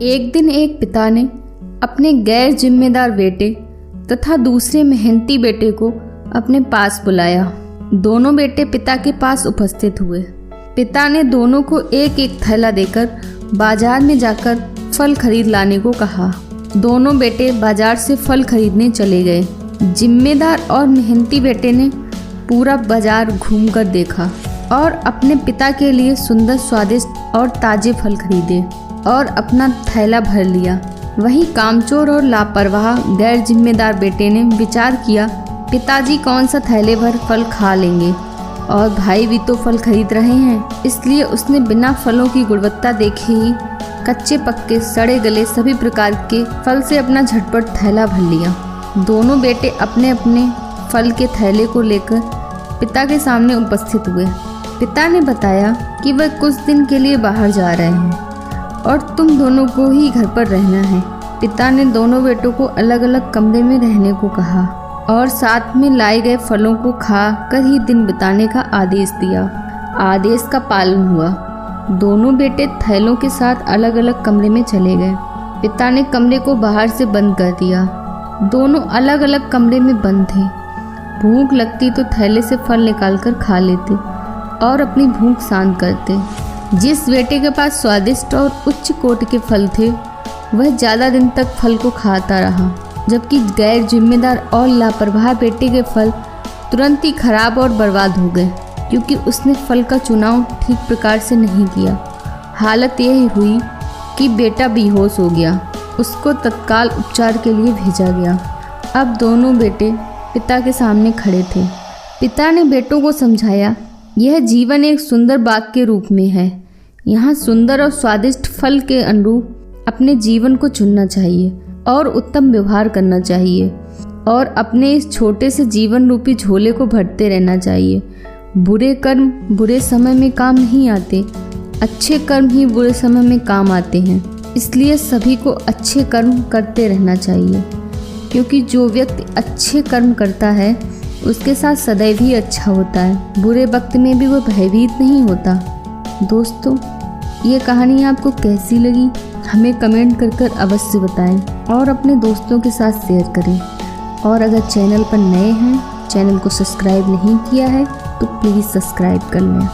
एक दिन एक पिता ने अपने गैर जिम्मेदार बेटे तथा दूसरे मेहनती बेटे को अपने पास बुलाया। दोनों बेटे पिता के पास उपस्थित हुए। पिता ने दोनों को एक एक थैला देकर बाजार में जाकर फल खरीद लाने को कहा। दोनों बेटे बाजार से फल खरीदने चले गए। जिम्मेदार और मेहनती बेटे ने पूरा बाजार घूमकर देखा और अपने पिता के लिए सुंदर, स्वादिष्ट और ताजे फल खरीदे और अपना थैला भर लिया। वहीं कामचोर और लापरवाह गैर जिम्मेदार बेटे ने विचार किया, पिताजी कौन सा थैले भर फल खा लेंगे और भाई भी तो फल खरीद रहे हैं। इसलिए उसने बिना फलों की गुणवत्ता देखे ही कच्चे पक्के, सड़े गले सभी प्रकार के फल से अपना झटपट थैला भर लिया। दोनों बेटे अपने अपने फल के थैले को लेकर पिता के सामने उपस्थित हुए। पिता ने बताया कि वह कुछ दिन के लिए बाहर जा रहे हैं और तुम दोनों को ही घर पर रहना है। पिता ने दोनों बेटों को अलग अलग कमरे में रहने को कहा और साथ में लाए गए फलों को खा कर ही दिन बिताने का आदेश दिया। आदेश का पालन हुआ। दोनों बेटे थैलों के साथ अलग अलग कमरे में चले गए। पिता ने कमरे को बाहर से बंद कर दिया। दोनों अलग अलग कमरे में बंद थे। भूख लगती तो थैले से फल निकालकर खा लेते और अपनी भूख शांत करते। जिस बेटे के पास स्वादिष्ट और उच्च कोटि के फल थे वह ज़्यादा दिन तक फल को खाता रहा, जबकि गैर जिम्मेदार और लापरवाह बेटे के फल तुरंत ही खराब और बर्बाद हो गए, क्योंकि उसने फल का चुनाव ठीक प्रकार से नहीं किया। हालत यही हुई कि बेटा बेहोश हो गया। उसको तत्काल उपचार के लिए भेजा गया। अब दोनों बेटे पिता के सामने खड़े थे। पिता ने बेटों को समझाया, यह जीवन एक सुंदर बाग के रूप में है। यहाँ सुंदर और स्वादिष्ट फल के अनुरूप अपने जीवन को चुनना चाहिए और उत्तम व्यवहार करना चाहिए और अपने इस छोटे से जीवन रूपी झोले को भरते रहना चाहिए। बुरे कर्म बुरे समय में काम नहीं आते, अच्छे कर्म ही बुरे समय में काम आते हैं। इसलिए सभी को अच्छे कर्म करते रहना चाहिए, क्योंकि जो व्यक्ति अच्छे कर्म करता है उसके साथ सदैव ही अच्छा होता है। बुरे वक्त में भी वह भयभीत नहीं होता। दोस्तों, ये कहानी आपको कैसी लगी हमें कमेंट कर अवश्य बताएं और अपने दोस्तों के साथ शेयर करें। और अगर चैनल पर नए हैं, चैनल को सब्सक्राइब नहीं किया है तो प्लीज़ सब्सक्राइब कर लें।